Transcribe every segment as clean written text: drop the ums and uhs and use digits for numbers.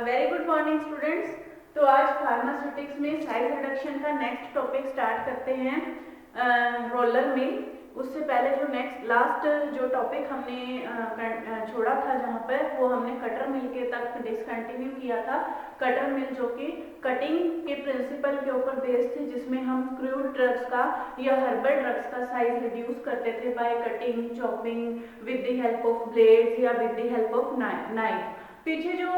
Very good morning students. तो आज pharmaceutics में साइज रिडक्शन का नेक्स्ट टॉपिक स्टार्ट करते हैं रोलर मिल। उससे पहले जो नेक्स्ट लास्ट जो टॉपिक हमने छोड़ा था जहाँ पर वो हमने कटर मिल के तक डिसकंटिन्यू किया था। कटर मिल जो कि कटिंग के प्रिंसिपल के ऊपर बेस्ड थी, जिसमें हम क्रूड ड्रग्स का या हर्बल ड्रग्स का साइज रिड्यूस करते थे by cutting chopping with the help of blades या with the help of knife. पीछे जो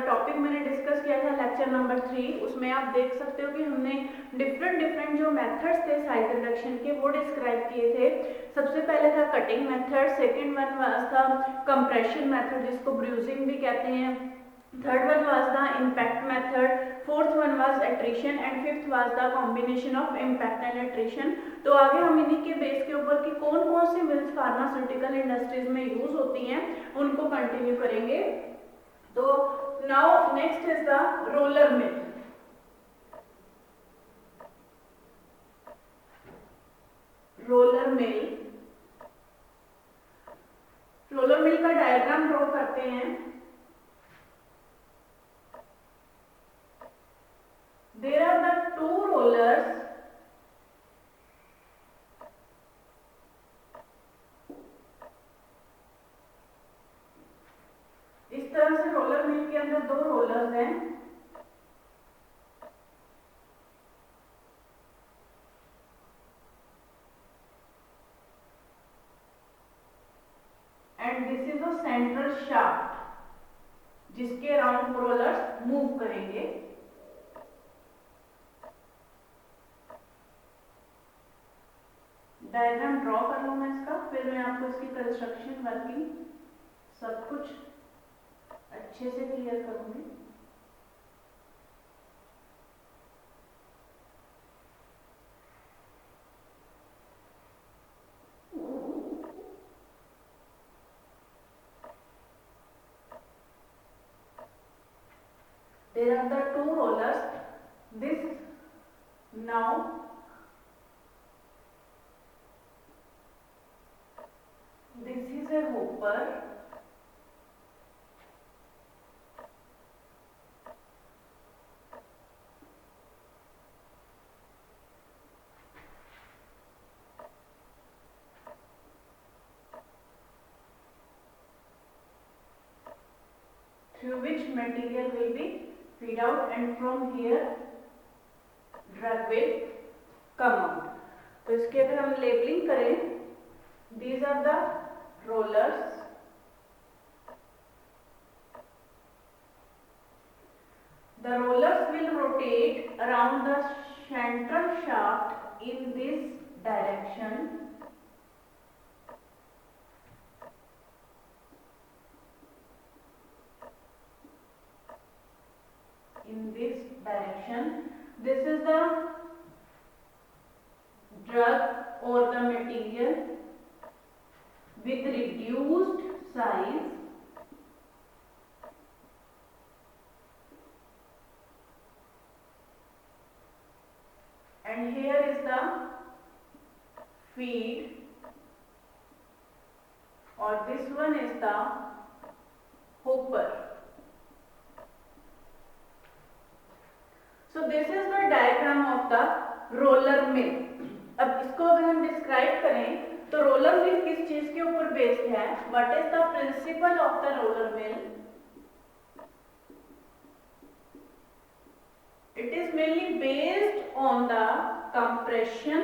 टॉपिक मैंने डिस्कस किया था लेक्चर नंबर 3, उसमें आप देख सकते हो कि हमने डिफरेंट जो मेथड्स थे साइज रिडक्शन के वो डिस्क्राइब किए थे। सबसे पहले था cutting method, second one was था कंप्रेशन मेथड जिसको ब्रूजिंग भी कहते हैं, third one was the impact method, fourth one was attrition and fifth was the combination of impact and attrition. तो आगे हम इन्हीं के बेस के ऊपर कि कौन कौन सी मिल्स फार्मास्यूटिकल इंडस्ट्रीज में यूज होती हैं उनको कंटिन्यू करेंगे। तो now next is the roller mill. Roller mill, roller mill का डायग्राम ड्रॉ करते हैं। There are the two rollers इस तरह से रोलर मिल के अंदर दो रोलर्स हैं and this is a central shaft जिसके अराउंड रोलर्स मूव करेंगे। डायग्राम ड्रॉ कर लूं मैं इसका, फिर मैं आपको इसकी कंस्ट्रक्शन वर्किंग सब कुछ अच्छे से क्लियर करूंगी। There are the two rollers. This now this is a hopper through which material will be feed out and from here drug will come out. तो इसके अगर हम लेबलिंग करें, these are the rollers, the rollers will rotate around the central shaft in this direction in this direction. This is the drug or the material with reduced size and here is the feed or this one is the hopper. So this is the diagram of the roller mill. अब इसको अगर हम describe करें तो roller mill किस चीज के ऊपर बेस्ड है, what is the principle of the roller mill? It is mainly based on the compression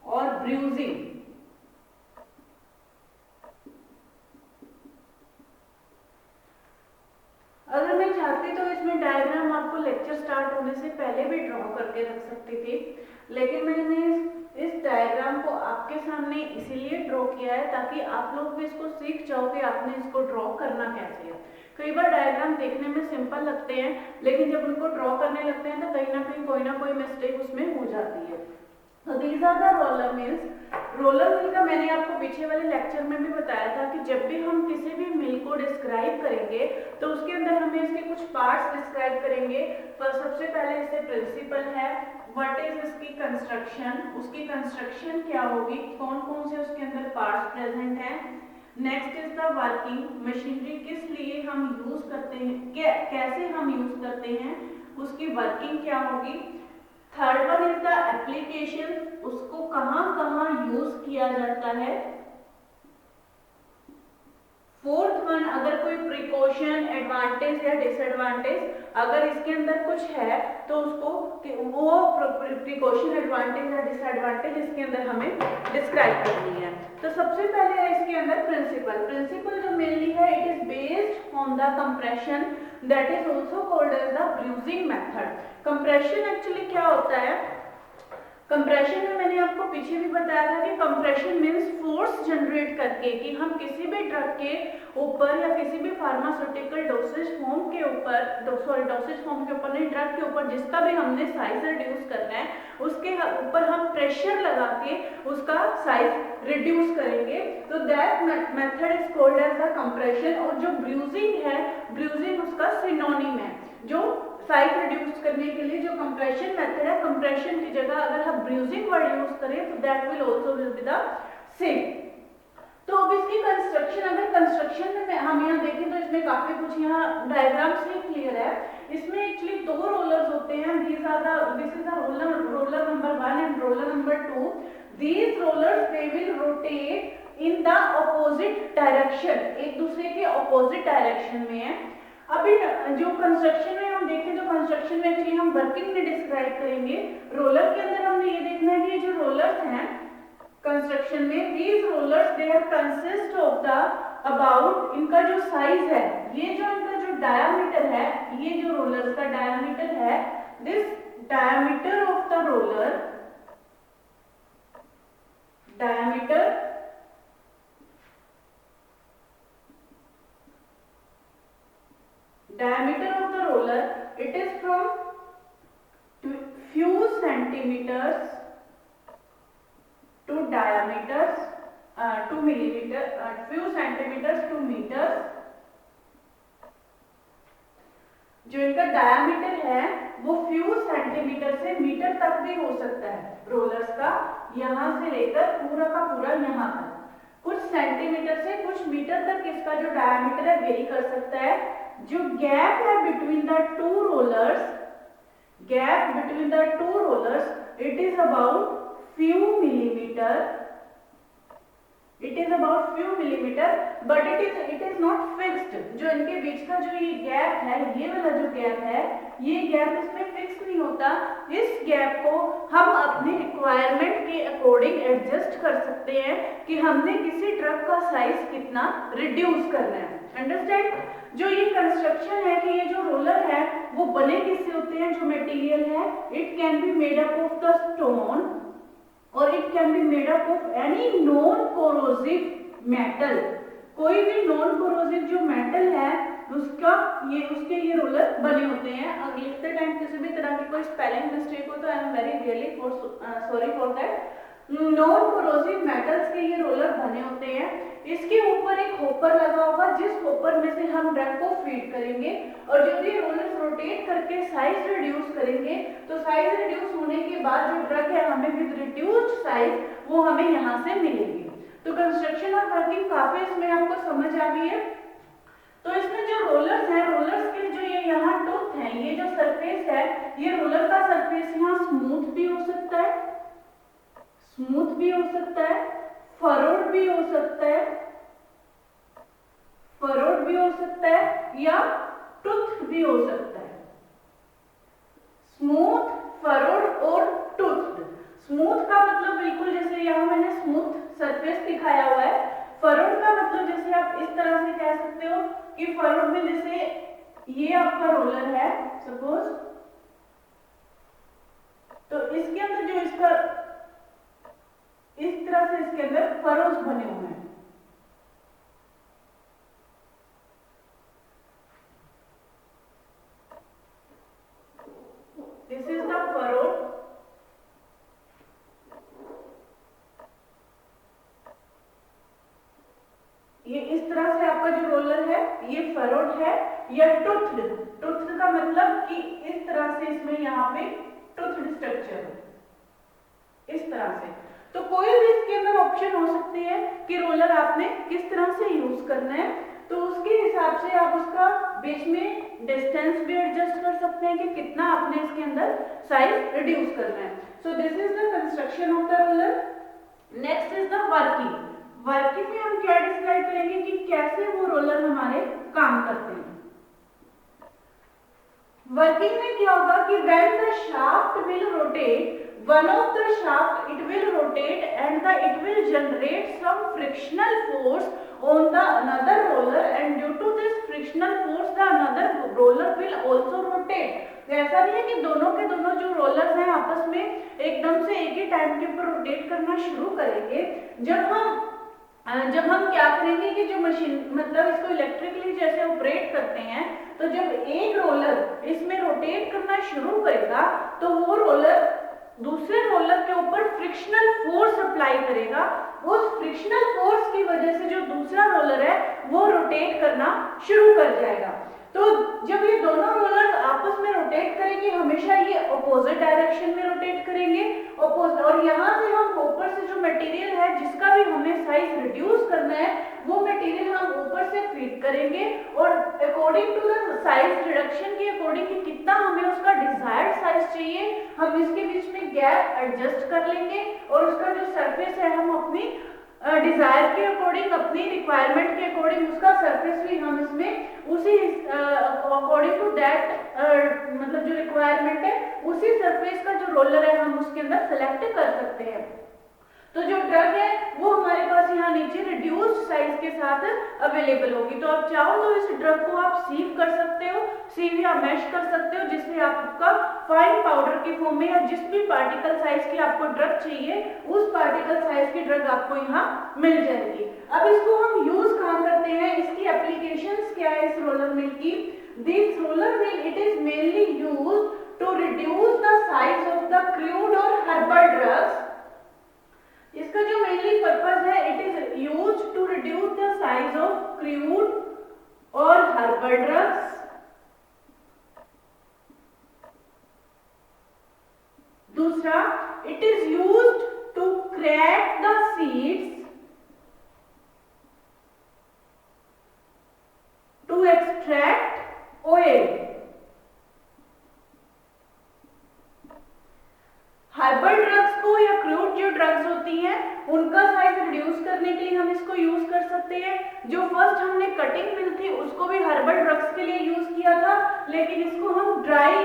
और ब्रूजिंग। अगर मैं चाहती तो इसमें डायग्राम आपको लेक्चर स्टार्ट होने से पहले भी ड्रॉ करके रख सकती थी, लेकिन मैंने इस डायग्राम को आपके सामने इसीलिए ड्रॉ किया है ताकि आप लोग भी इसको सीख जाओ कि आपने इसको ड्रॉ करना कैसे है। कई बार डायग्राम देखने में सिंपल लगते हैं लेकिन जब उनको ड्रॉ करने लगते हैं तो कहीं कोई ना कोई मिस्टेक उसमें हो जाती है। तो these are the roller mills. Roller mill का मैंने आपको पीछे वाले लेक्चर में भी बताया था कि जब भी हम किसी भी मिल को डिस्क्राइब करेंगे तो उसके अंदर हमें इसके कुछ पार्ट्स डिस्क्राइब करेंगे। पर सबसे पहले इससे प्रिंसिपल है, व्हाट इज इसकी कंस्ट्रक्शन, उसकी कंस्ट्रक्शन क्या होगी, कौन कौन से उसके अंदर पार्ट्स प्रेजेंट हैं, next is the working. Machinery किस लिए हम यूज करते हैं, कैसे हम यूज करते हैं, उसकी वर्किंग क्या होगी। Third one is the application, उसको कहाँ कहाँ यूज किया जाता है। फोर्थ वन, अगर कोई प्रिकॉशन, एडवांटेज या डिसएडवांटेज अगर इसके अंदर कुछ है तो उसको वो प्रिकॉशन, एडवांटेज या डिसएडवांटेज इसके अंदर हमें डिस्क्राइब करनी है। तो सबसे पहले है इसके अंदर प्रिंसिपल। प्रिंसिपल जो मेनली है, it is based on the compression, that is also called as the bruising method. Compression actually क्या होता है, कंप्रेशन में मैंने आपको पीछे भी बताया था कि कंप्रेशन मींस फोर्स जनरेट करके, कि हम किसी भी ड्रग के ऊपर या किसी भी फार्मास्यूटिकल डोसेज फॉर्म के ऊपर, डोसेज फॉर्म के ऊपर नहीं, ड्रग के ऊपर जिसका भी हमने साइज रिड्यूस करना है, उसके ऊपर हम प्रेशर लगा के उसका साइज रिड्यूस करेंगे। तो that method is called as the compression. और जो ब्रूजिंग है, ब्रूजिंग उसका सिनोनिम है। जो साइज रिड्यूस करने के लिए जो कंप्रेशन मेथड है, कंप्रेशन की जगह अगर हम ब्रूजिंग वर्ड यूज करें तो that will also will be the same. तो अब इसकी कंस्ट्रक्शन, अगर कंस्ट्रक्शन में हम यहाँ देखें तो इसमें काफी कुछ यहाँ डायग्राम से क्लियर है। इसमें एक्चुअली दो रोलर्स होते हैं, this is the roller number 1 and roller number 2। These rollers they will rotate in the opposite direction, एक दूसरे के ऑपोजिट डायरेक्शन में है। अभी जो कंस्ट्रक्शन में हम देखें तो कंस्ट्रक्शन में एक्चुअली हम वर्किंग में डिस्क्राइब करेंगे। रोलर के अंदर हमने ये देखना है कि जो रोलर्स हैं कंस्ट्रक्शन में, these rollers they are consist of the about, इनका जो साइज है, ये जो इनका जो डायामीटर है, ये जो रोलर्स का डायामीटर है, this diameter of the roller, diameter of the roller, it is from few centimeters to diameters to millimeter, few centimeters to meters। जो इनका डायमीटर है वो फ्यू सेंटीमीटर से मीटर तक भी हो सकता है रोलर्स का, यहां से लेकर पूरा का पूरा यहां तक। कुछ सेंटीमीटर से कुछ मीटर तक इसका जो डायमीटर है वेरी कर सकता है। जो गैप है between the two rollers, gap between the two rollers, it is about few millimeter, it is about few millimeter, but it is not fixed। जो इनके बीच का जो ये गैप है, ये वाला जो गैप है, ये गैप इसमें फिक्स नहीं होता। इस गैप को हम अपने रिक्वायरमेंट के अकॉर्डिंग एडजस्ट कर सकते हैं कि हमने किसी ड्रग का साइज कितना रिड्यूस करना है। अंडरस्टैंड? जो ये कंस्ट्रक्शन है कि ये जो रोलर है वो बने किससे होते हैं, जो मटेरियल है, it can be made up of the stone और it can be made up of any non corrosive metal. कोई भी नॉन कोरोसिव जो मेटल है उसके ये रोलर बने होते हैं। अगर लिखते टाइम किसी भी तरह की कोई स्पेलिंग मिस्टेक हो तो I am very really sorry for that. Non corrosive metals के ये रोलर बने होते हैं। इसके ऊपर एक होपर लगा होगा, जिस होपर में से हम ड्रग को फीड करेंगे और जब ये रोलर्स रोटेट करके साइज रिड्यूस करेंगे तो साइज रिड्यूस होने के बाद जो ड्रग है हमें विद रिड्यूस्ड साइज वो हमें यहाँ से मिलेगी। तो कंस्ट्रक्शन ऑफ वर्किंग काफी इसमें आपको समझ आ गई है। तो इसमें जो रोलर्स हैं, रोलर्स के जो ये यहाँ टूथ है, ये जो सरफेस है, ये रोलर का सरफेस यहाँ स्मूथ भी हो सकता है, स्मूथ भी हो सकता है, फरोड भी हो सकता है, फरोड भी हो सकता है या टूथ भी हो सकता है। स्मूथ, फरोड और टूथ। स्मूथ का मतलब बिल्कुल जैसे यहाँ मैंने स्मूथ सरफेस दिखाया हुआ है। फरोड का मतलब जैसे आप इस तरह से कह सकते हो कि फरोड में जैसे ये आपका रोलर है सपोज, तो इसके अंदर जो इसका इस तरह से इसके अंदर फरोज बने हुए हैं। This is the furrowed. ये इस तरह से आपका जो रोलर है ये फरोड है या टूथड। टूथड का मतलब कि इस तरह से इसमें यहाँ पे टूथड स्ट्रक्चर है, इस तरह से। तो कोई भी इसके अंदर ऑप्शन हो सकती है कि रोलर आपने किस तरह से यूज करना है, तो उसके हिसाब से आप उसका बीच में डिस्टेंस भी एडजस्ट कर सकते हैं कि कितना आपने इसके अंदर साइज रिड्यूस करना है। So this is the construction of the roller. Next is the working. Working में हम क्या डिस्क्राइब करेंगे कि कैसे वो रोलर हमारे काम करते हैं। वर्किंग में क्या होगा कि when the shaft will rotate, one of the shaft it will rotate and it will generate some frictional force on the another roller, and due to this frictional force the another roller will also rotate। ऐसा नहीं है कि दोनों के दोनों जो rollers हैं आपस में एकदम से एक ही टाइम के ऊपर रोटेट करना शुरू करेंगे। जब हम क्या करेंगे कि जो मशीन मतलब इसको इलेक्ट्रिकली जैसे ऑपरेट करते हैं, तो जब एक रोलर इसमें रोटेट करना शुरू करेगा तो वो रोलर दूसरे रोलर के ऊपर फ्रिक्शनल फोर्स अप्लाई करेगा। उस फ्रिक्शनल फोर्स की वजह से जो दूसरा रोलर है वो रोटेट करना शुरू कर जाएगा। तो जब ये दोनों रोलर्स आपस में रोटेट करेंगे, हमेशा ये अपोजिट डायरेक्शन में रोटेट करेंगे और यहाँ से हम ऊपर से जो मटेरियल है जिसका भी हमें साइज रिड्यूस करना है वो मटेरियल हम ऊपर से फीड करेंगे और according to the size reduction के अकॉर्डिंग कि कितना हमें उसका डिजायर्ड साइज चाहिए, हम इसके बीच में गैप एडजस्ट कर लेंगे और उसका जो सरफेस है हम अपनी डिजायर के अकॉर्डिंग, अपनी रिक्वायरमेंट के अकॉर्डिंग उसका सरफेस भी हम इसमें उसी अकॉर्डिंग टू दैट मतलब जो रिक्वायरमेंट है उसी सरफेस का जो रोलर है हम उसके अंदर सेलेक्ट कर सकते हैं। तो जो ड्रग है वो हमारे पास यहाँ नीचे रिड्यूस्ड साइज के साथ अवेलेबल होगी। तो आप चाहो तो इस ड्रग को आप सीव कर सकते हो, सीव या मैश कर सकते हो, जिससे आपका फाइन पाउडर के फॉर्म में या जिस भी पार्टिकल साइज की आपको ड्रग चाहिए उस पार्टिकल साइज की ड्रग आपको यहाँ मिल जाएगी। अब इसको हम यूज कहाँ करते हैं, इसकी एप्लीकेशंस क्या है इस रोलर मिल की। This roller mill it is mainly used to reduce the size of the crude और हर्बल ड्रग्स। इसका जो मेनली पर्पस है it is use to reduce the size of crude और हर्बल ड्रग्स। दूसरा, it is used to crack the seeds to extract oil. Herbal drugs को या crude जो drugs होती हैं उनका साइज रिड्यूस करने के लिए हम इसको यूज कर सकते हैं। जो फर्स्ट हमने कटिंग मिल थी उसको भी हर्बल ड्रग्स के लिए यूज किया था, लेकिन इसको हम ड्राई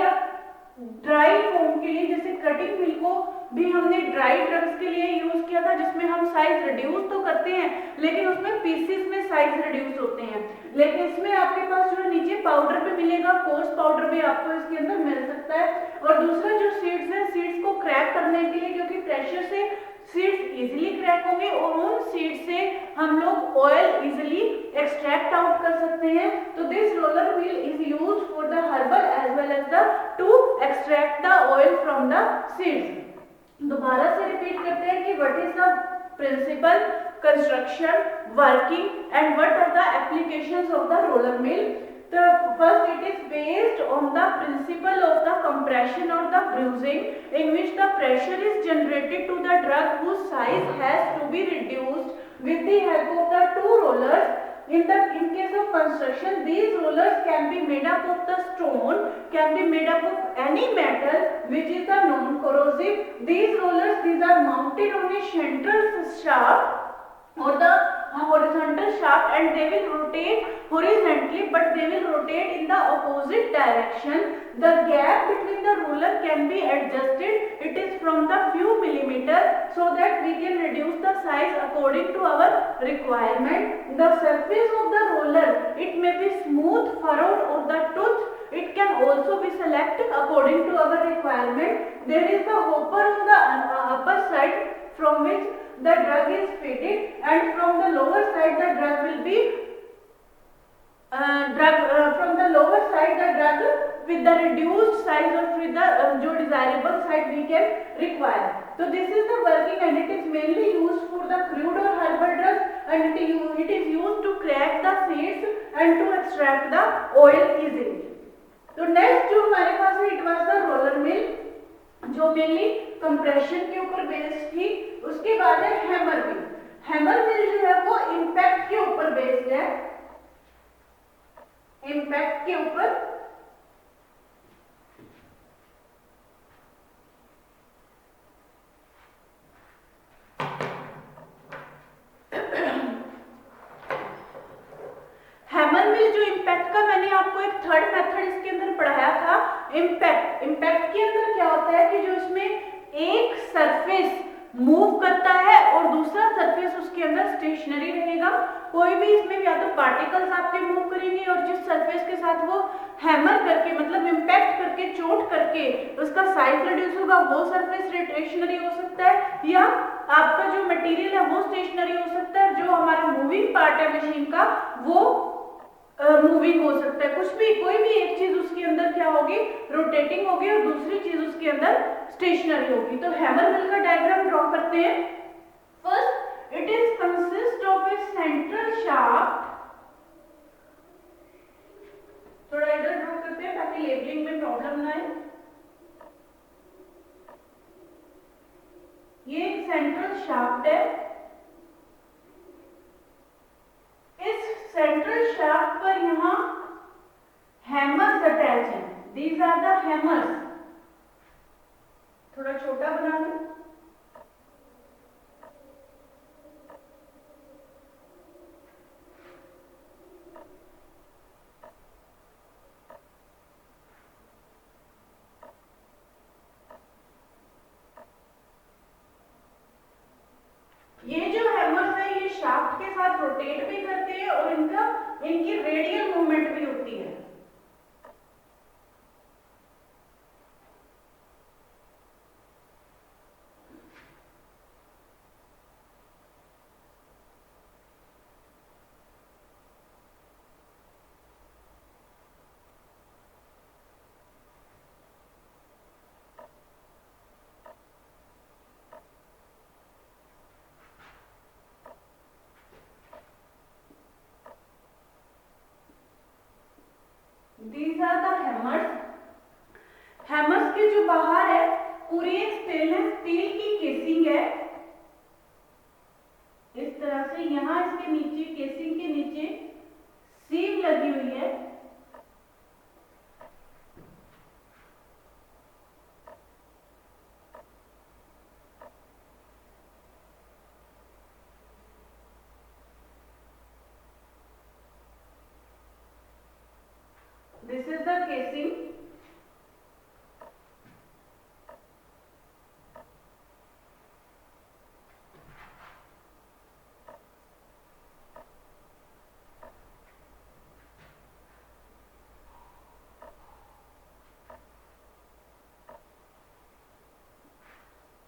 फॉर्म के लिए, जैसे कटिंग मिल को भी हमने ड्राई ड्रग्स के लिए यूज किया था, जिसमें हम साइज रिड्यूस तो करते हैं लेकिन उसमें पीसेस में साइज रिड्यूस होते हैं। लेकिन इसमें आपके पास जो नीचे पाउडर भी मिलेगा, कोर्स पाउडर भी आपको इसके अंदर मिल सकता है। और दूसरा जो सीड्स है, सीड्स को क्रैक करने के लिए, क्योंकि प्रेशर से सीड्स इजीली क्रैक होंगे और उन सीड से हम लोग ऑयल इजीली एक्सट्रैक्ट आउट कर सकते हैं। तो this roller wheel is used for the herbal as well as the to extract the oil from the seeds. दोबारा से रिपीट करते हैं कि what is the principle, construction, working and what are the applications of the roller mill. The first, it is based on the principle of the compression or the bruising, in which the pressure is generated to the drug whose size has to be reduced with the help of the two rollers. In case of construction, these rollers can be made up of the stone, can be made up of any metal which is the non-corrosive. These are mounted on a central shaft or the horizontal shaft, and they will rotate horizontally, but they will rotate in the opposite direction. The gap between the roller can be adjusted, it is from the few millimeter, so that we can reduce the size according to our requirement. The surface of the roller, it may be smooth, furrowed, or the tooth, it can also be selected according to our requirement. There is the hopper on the upper side from which the drug is fitted, and from the lower side the drug will be from the lower side the drug with the reduced size or with the जो desirable side we can require. So this is the working, and it is mainly used for the crude or herbal drugs, and it is used to crack the seeds and to extract the oil easily. तो next जो हमारे पास है, it was the roller mill. जो mainly compression के ऊपर based थी। उसके बाद है हैमर मिल। हैमर मिल जो है वो इंपैक्ट के ऊपर बेस्ड है, इंपैक्ट के ऊपर। हैमर मिल जो इम्पैक्ट का, मैंने आपको एक थर्ड मेथड इसके अंदर पढ़ाया था, इम्पैक्ट। इम्पैक्ट के अंदर क्या होता है कि जो इसमें एक सरफेस मूव करता है और दूसरा सरफेस उसके अंदर स्टेशनरी रहेगा। कोई भी इसमें या तो पार्टिकल्स आपके मूव करेंगे और जिस सरफेस के साथ वो हैमर करके मतलब इम्पैक्ट करके चोट करके उसका साइज रिड्यूस होगा वो सरफेस स्टेशनरी हो सकता है, या आपका जो मटेरियल है वो स्टेशनरी हो सकता है, जो हमारा मूविंग पार्ट है मशीन का वो मूविंग हो सकता है। कुछ भी, कोई भी एक चीज उसके अंदर क्या होगी, रोटेटिंग होगी और दूसरी चीज उसके अंदर स्टेशनरी होगी। तो हैमर मिल का डायग्राम ड्रॉ करते हैं। First it is consist of A central shaft. थोड़ा इधर ड्रॉ करते हैं ताकि लेबलिंग में प्रॉब्लम ना आए। ये एक सेंट्रल शाफ्ट है। इस सेंट्रल शाफ्ट पर यहां हैमर्स अटैच हैं। These are the hammers. थोड़ा छोटा बना लें। ये जो हैमर्स है ये शाफ्ट के साथ रोटेट भी करते हैं और इनकी रेडियल मूवमेंट भी होती है। These are the hammers. Hammers के जो बाहर है पूरी एक स्टेनलेस स्टील की केसिंग है। इस तरह से यहां इसके नीचे, केसिंग के नीचे सीम लगी हुई है। This is the casing.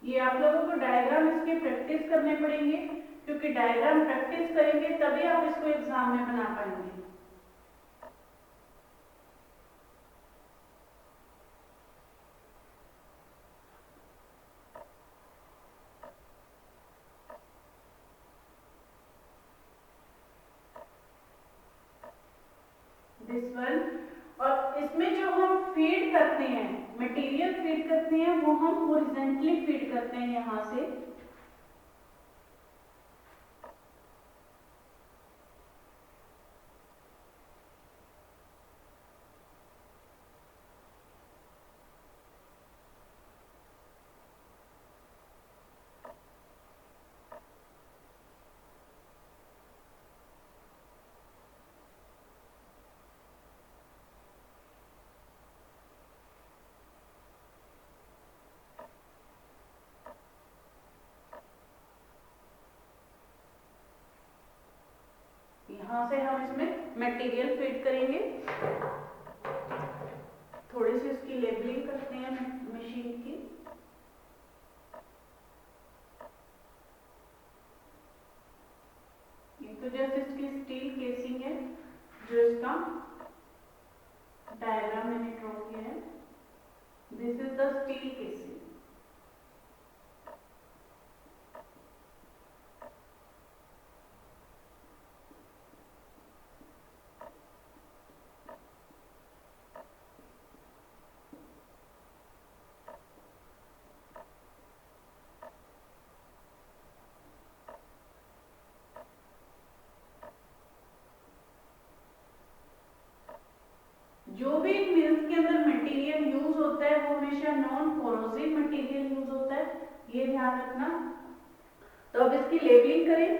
ये आप लोगों को डायग्राम इसके प्रैक्टिस करने पड़ेंगे, क्योंकि डायग्राम प्रैक्टिस करेंगे तभी आप इसको एग्जाम में बना पाएंगे। This one. और इसमें जो हम फीड करते हैं, मटेरियल फीड करते हैं, वो हम हॉरिजॉन्टली फीड करते हैं यहां से। यहां से हम इसमें मटेरियल फीड करेंगे। थोड़ी सी इसकी लेबलिंग करते हैं मशीन की। ये तो जस्ट इसकी स्टील केसिंग है, जो इसका डायग्राम मैंने ड्रॉ किया है। This is the steel casing. जो भी मिल्स के अंदर मटेरियल यूज होता है वो हमेशा नॉन कोरोसिव मटेरियल यूज होता है, ये ध्यान रखना। तो अब इसकी लेबलिंग करें।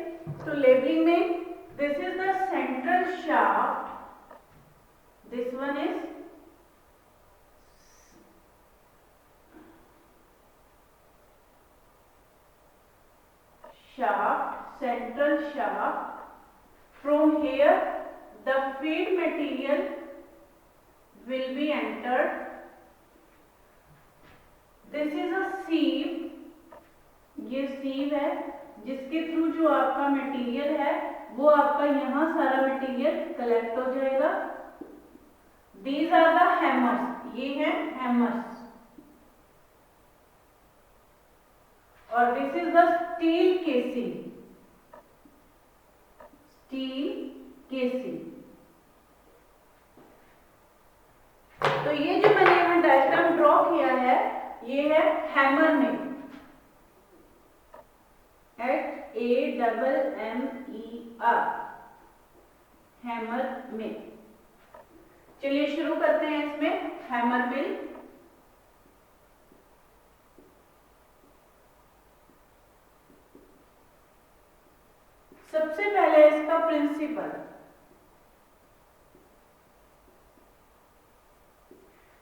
तो लेबलिंग में this is the central shaft, this one is shaft, central shaft. From here the feed material will be entered. This is a sieve, ये sieve है जिसके थ्रू जो आपका मटेरियल है वो आपका यहाँ सारा मटेरियल कलेक्ट हो जाएगा। These are the hammers, ये है hammers। और this is the steel casing, steel casing. तो ये जो मैंने यहाँ डायग्राम ड्रॉ किया है ये है हैमर में, HAMMER, हैमर में। चलिए शुरू करते हैं इसमें हैमर मिल। सबसे पहले इसका principal,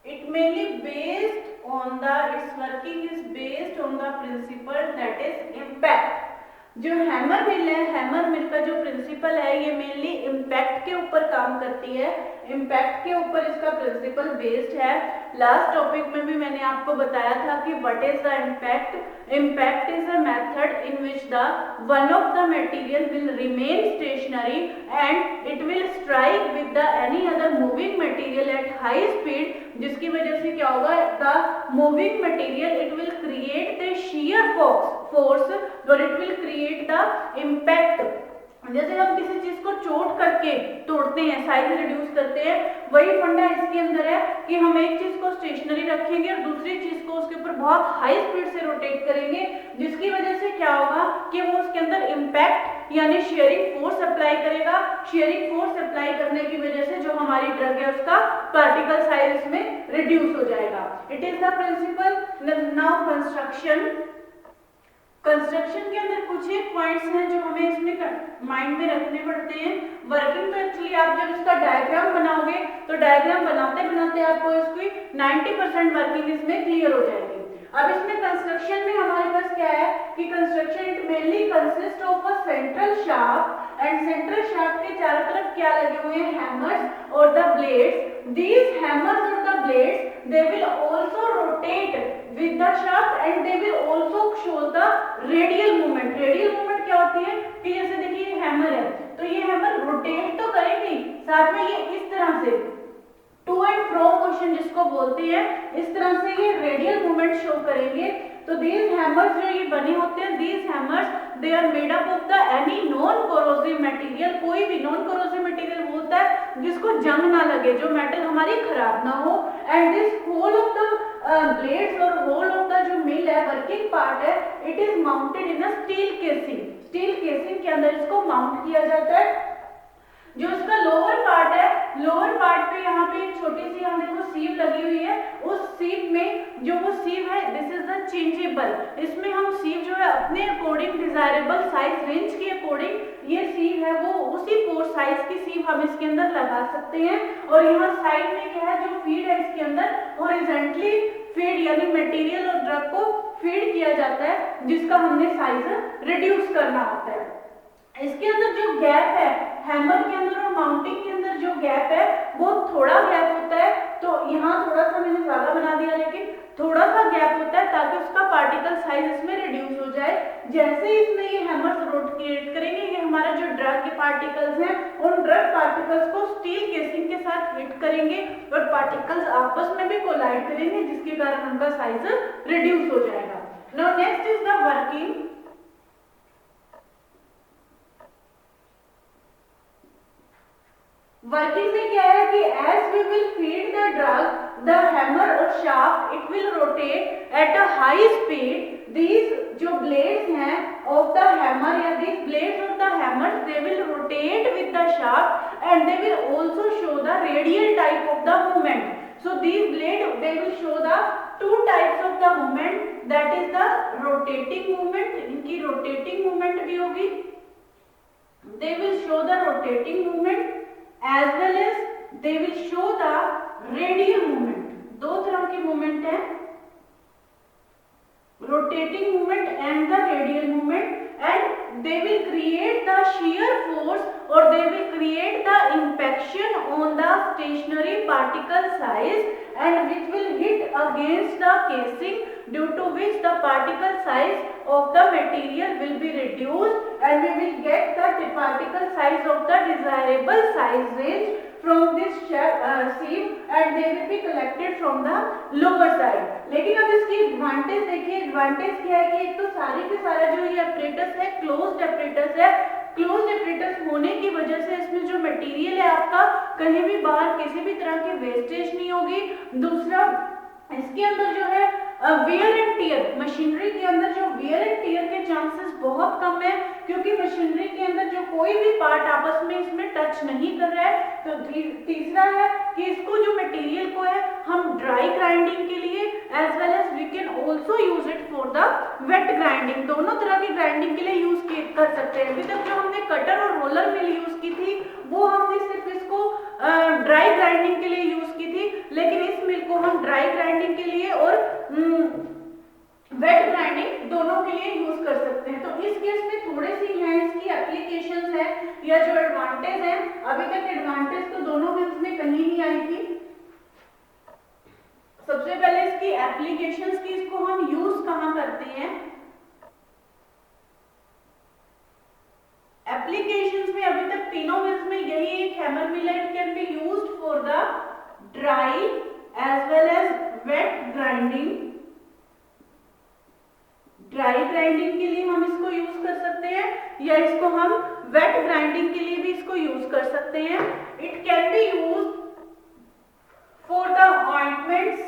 it mainly based on the, its working is based on the principle that is impact। जो हैमर मिल है, हैमर मिल का जो प्रिंसिपल है ये मेनली इम्पैक्ट के ऊपर काम करती है, इम्पैक्ट के ऊपर इसका प्रिंसिपल बेस्ड है। लास्ट टॉपिक में भी मैंने आपको बताया था कि what is the impact. Impact is a method in which the one of the material will remain stationary and it will strike with the any other moving material at high speed, जिसकी वजह से क्या होगा, the moving material it will create the shear force और it will create the impact. जैसे हम किसी चीज को चोट करके तोड़ते हैं, साइज रिड्यूस करते हैं, वही फंडा इसके अंदर है कि हम एक चीज को स्टेशनरी रखेंगे और दूसरी चीज को उसके ऊपर बहुत हाई स्पीड से रोटेट करेंगे, जिसकी वजह से क्या होगा कि वो उसके अंदर इम्पैक्ट यानी शेयरिंग फोर्स अप्लाई करेगा। शेयरिंग फोर्स अप्लाई करने की वजह से जो हमारी ड्रग है उसका पार्टिकल साइज इसमें रिड्यूस हो जाएगा। It is the principle. Now construction. Construction के अंदर कुछ एक पॉइंट्स हैं जो हमें इसमें माइंड में रखने पड़ते हैं। वर्किंग तो एक्चुअली आप जब इसका डायग्राम बनाओगे तो डायग्राम बनाते बनाते आपको इसकी 90% वर्किंग इसमें क्लियर हो जाएगी। अब इसमें कंस्ट्रक्शन में हमारे पास क्या है कि construction it mainly consist of a central shaft and central shaft के चारों तरफ क्या लगे हुए हैं, हैमर्स और द ब्लेड्स। दीज हैमर्स और the blades they will also rotate with the shaft and they will also show the radial movement। radial movement क्या होती है कि जैसे देखिए ये हैमर है तो ये हैमर रोटेट तो करेगी, साथ में ये इस तरह से टू एंड फ्रो मोशन जिसको बोलते हैं, इस तरह से ये रेडियल मूवमेंट शो करेंगे। तो these hammers जो ये बने होते हैं, these hammers they are made up of the any non corrosive material। कोई भी नॉन कोरोसिव मटेरियल होता है जिसको जंग ना लगे, जो मेटल हमारी खराब ना हो। And this whole of the blades और होल ऑफ द जो मिल है, वर्किंग पार्ट है, it is mounted in a steel casing. Steel casing के अंदर इसको माउंट किया जाता है। जो इसका लोअर पार्ट है, लोअर पार्ट पे यहाँ पे एक छोटी सी हम देखो सीव लगी हुई है, उस सीव में जो वो सीव है दिस इज द चेंजेबल। इसमें हम सीव जो है अपने अकॉर्डिंग डिजायरेबल साइज रेंज के अकॉर्डिंग ये सीव है वो उसी पोर साइज की सीव हम इसके अंदर लगा सकते हैं। और यहाँ साइड में क्या है, जो फीड है इसके अंदर हॉरिजॉन्टली फीड यानी मटेरियल और ड्रग को फीड किया जाता है, जिसका हमने साइज रिड्यूस करना होता है। इसके अंदर जो गैप है हैमर के अंदर और माउंटिंग के अंदर जो गैप है वो थोड़ा गैप होता है। तो यहाँ थोड़ा सा मैंने ज्यादा बना दिया, लेकिन थोड़ा सा गैप होता है ताकि उसका पार्टिकल साइज इसमें रिड्यूस हो जाए। जैसे ही इसमें ये हैमर्स रोटेट करेंगे, ये हमारा जो ड्रग के पार्टिकल्स हैं उन ड्रग पार्टिकल्स को स्टील केसिंग के साथ हिट करेंगे और पार्टिकल्स आपस में भी कोलाइड करेंगे, जिसके कारण उनका साइज रिड्यूस हो जाएगा। Now next is the working. Working में क्या है कि as we will feed the drug, the hammer or shaft it will rotate at a high speed। These जो blades हैं of the hammer या these blades of the hammer they will rotate with the shaft and they will also show the radial type of the movement। these blade they will show the two types of the movement, that is the rotating movement, इनकी rotating movement भी होगी, they will show the rotating movement as well as they will show the radial movement. दो तरह की movement है, rotating movement and the radial movement, and they will create the shear force or they will create the impaction on the stationary particle size and which will hit against the casing, due to which the particle size of the material will be reduced and we will get the particle size of the desirable size range from this sieve and they will be collected from the lower side. लेकिन अब इसकी advantage देखिए, advantage क्या है कि एक तो सारे के सारा जो ये apparatus है क्लोज्ड apparatus है, क्लोज्ड apparatus होने की वजह से इसमें जो मटेरियल है आपका कहीं भी बाहर किसी भी तरह की वेस्टेज नहीं होगी। दूसरा इसके अंदर जो है वेयर एंड टियर, मशीनरी के अंदर जो वेयर एंड टियर के चांसेस बहुत कम है क्योंकि मशीनरी के अंदर जो कोई भी पार्ट आपस में इसमें टच नहीं कर रहा है। तो तीसरा है कि इसको जो मटेरियल को है हम ड्राई ग्राइंडिंग के लिए as well as we can also use it for the wet grinding, दोनों तरह की ग्राइंडिंग के लिए यूज कर सकते हैं। अभी तक जो हमने कटर और रोलर मिल यूज की थी वो हमने सिर्फ इसको ड्राई ग्राइंडिंग के लिए यूज की थी, लेकिन इस मिल को हम ड्राई ग्राइंडिंग के लिए और वेट ग्राइंडिंग दोनों के लिए यूज कर सकते हैं। तो इस केस में थोड़े सी हैं इसकी एप्लीकेशंस है या जो एडवांटेज है, अभी तक एडवांटेज तो दोनों मिल्स में कहीं नहीं आई थी। सबसे पहले इसकी एप्लीकेशंस की, इसको हम यूज कहां करते हैं, एप्लीकेशंस में अभी तक तीनों मिल्स में यही एक हैमर मिल है, it can be used for the dry as well as wet grinding. Dry grinding के लिए हम इसको यूज कर सकते हैं या इसको हम वेट ग्राइंडिंग के लिए भी इसको यूज कर सकते हैं। It can B use for the ointments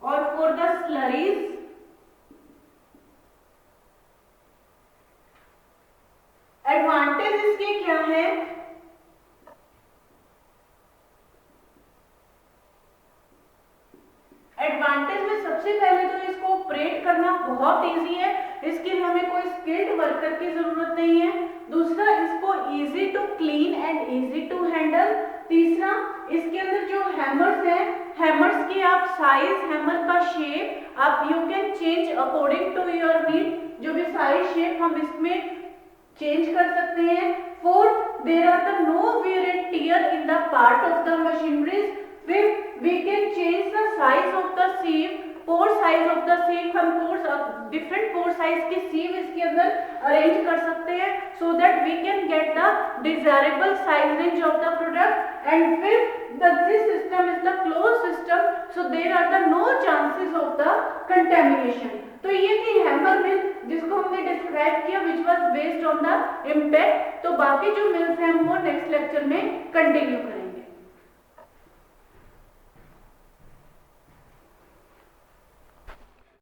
और फॉर द स्लरीज। एडवांटेज इसके क्या है, एडवांटेज में सबसे पहले तो इसको ऑपरेट करना बहुत इजी है, इसके लिए हमें कोई स्किल्ड वर्कर की जरूरत नहीं है। दूसरा इसको easy to clean and easy to handle. तीसरा इसके अंदर जो हैमर्स हैं, हैमर्स की आप साइज, हैमर का शेप आप you can change according to your need, जो भी साइज शेप हम इसमें चेंज कर सकते हैं। Fourth, there are the no wear and tear in the part of the machineries. Fifth, we can change the size of the sieve, pore size of the sieve, हम different pore size की सीव इसके अंदर arrange कर सकते हैं so that we can get the desirable size range of the product. And fifth, this system is the close system, so there are the no chances of the contamination. तो ये थी hammer mill जिसको हमने describe किया which was based on the impact. तो बाकी जो mills हैं वो नेक्स्ट लेक्चर में कंटिन्यू करेंगे।